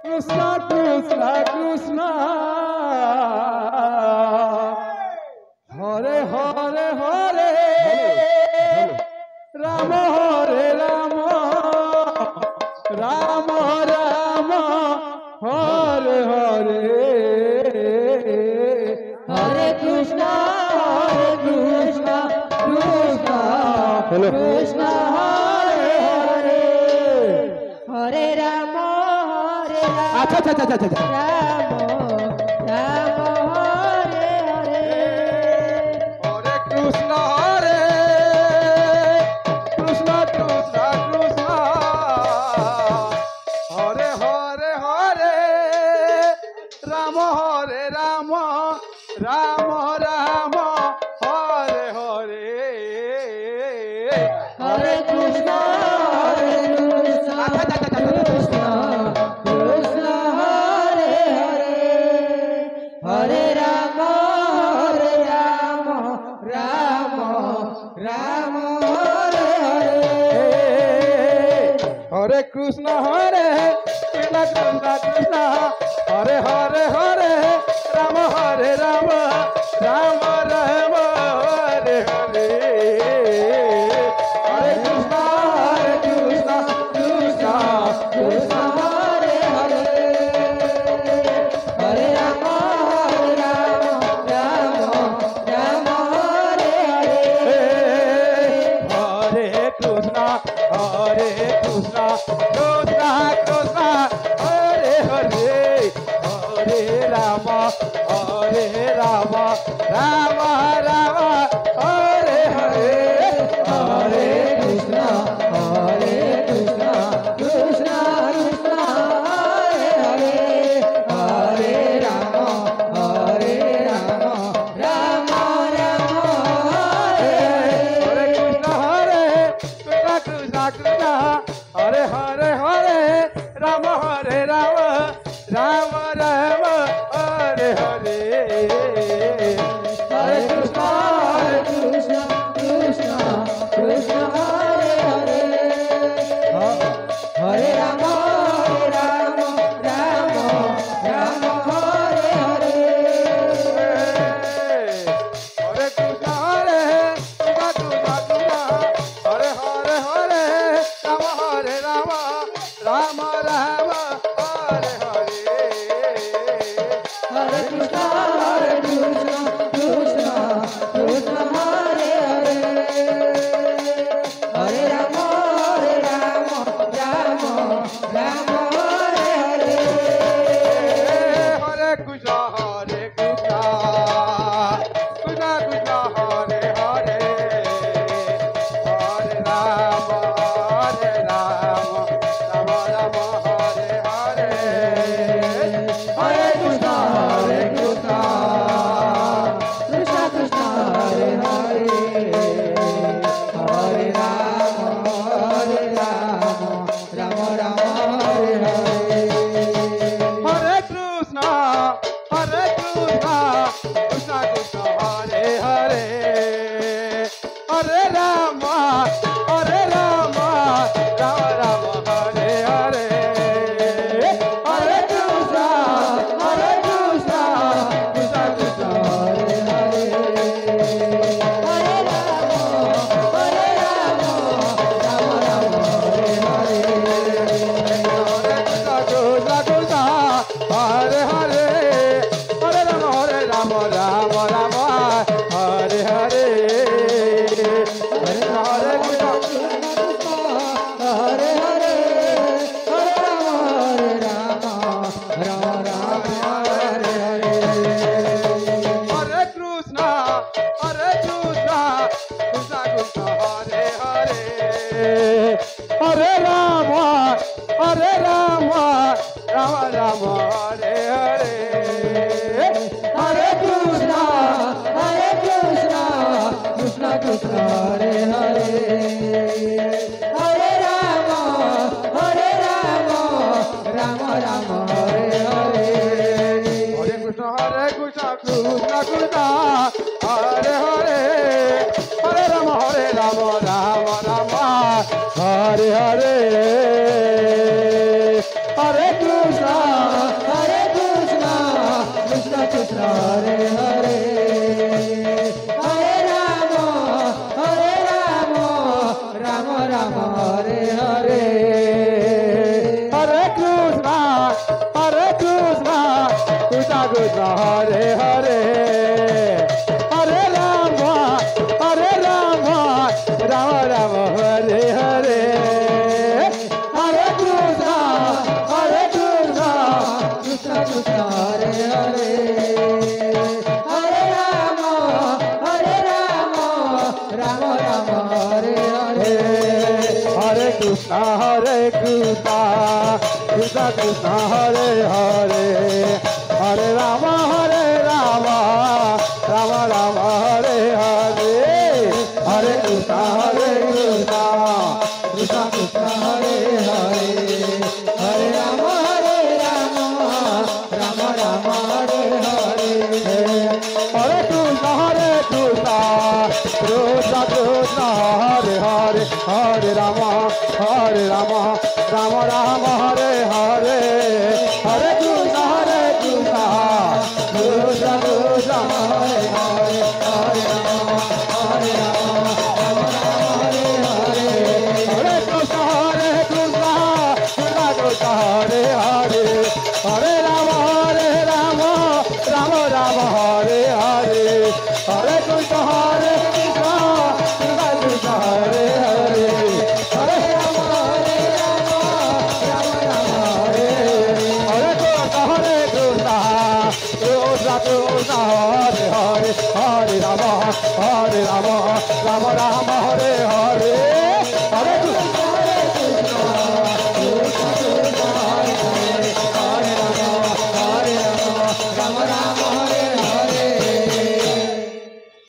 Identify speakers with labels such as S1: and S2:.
S1: Krishna Krishna Krishna Hare Hare Hare Rama Hare Rama Rama Rama Hare Hare Hare Krishna Krishna Krishna Hare Hare Hare Rama Hare Rama Rama Hare Hare Hare Krishna Hare Krishna Krishna Krishna Hare Hare Hare Rama Hare Rama Rama Rama Hare Hare Hare Krishna Krishna Krishna Hare Hare Hare Rama Rama Rama Hare Hare Hare Krishna Hare Krishna Krishna Krishna Hare Hare Hare Rama Hare Rama Rama Rama Hare Hare Hare Krishna Krishna Krishna Hare Hare Hare Rama Rama Rama Hare Hare Hare Krishna Krishna Krishna Hare Hare Hare Rama Rama Rama Hare Hare Hare Krishna Krishna Krishna Hare Hare Hare Rama Rama Rama Hare Hare Krishna Krishna Krishna Hare Hare Hare Rama Rama Rama Rama Hare Hare Hare Krishna Krishna Krishna Hare Hare Hare Rama Rama Rama Hare Hare Hare Krishna Krishna Krishna Hare Hare Hare Rama Rama Rama Rama Hare Hare Hare Krishna Krishna Krishna Hare Hare Hare Rama Rama Rama Hare Hare Hare Krishna Krishna Krishna Hare Hare Hare Rama Rama Rama Hare Hare Hare Krishna Krishna Krishna Hare Hare Hare Rama Rama Rama Hare Hare Hare Krishna Krishna Krishna Hare Hare Hare Rama Rama Rama Hare Hare Hare Krishna Krishna Krishna Hare Hare Hare Rama Rama Rama Hare Hare Hare Krishna Krishna Hare Hare Hare Rama Rama Rama Hare Hare Hare Krishna Hare Hare Hare Rama Rama Hare Hare Hare Krishna Krishna Krishna Hare Hare Hare Rama Rama Rama Hare Hare Hare Krishna Krishna Krishna Hare Hare Hare Rama Rama Rama Hare Hare Hare Krishna Krishna Krishna Hare Hare Hare Rama Rama Rama Hare Hare Hare Krishna Hare Hare, Hare Rama, Rama Rama, Hare Hare, Hare Krishna, Krishna Krishna, Hare Hare, Hare Rama, Rama Rama, Hare Hare, Hare Krishna, Krishna Krishna, Hare Hare, Hare Rama, Rama Rama, Hare Hare, Hare Krishna, Krishna Krishna, Hare Hare, Hare Rama, Rama Rama, Hare Hare, Hare Krishna, Krishna Krishna, Hare Hare, Hare Rama, Rama Rama, Hare Hare, Hare Krishna, Krishna Krishna, Hare Hare, Hare Rama, Rama Rama, Hare Hare, Hare Krishna, Krishna Krishna, Hare Hare, Hare Rama, Rama Rama, Hare Hare, Hare Krishna, Krishna Krishna, Hare Hare, Hare Rama, Rama Rama, Hare Hare, Hare Krishna, Krishna Krishna, Hare Hare, Hare Rama, Rama Rama, Hare Hare, Hare Krishna, Krishna Krishna, Hare Hare, Hare Rama, Rama Rama,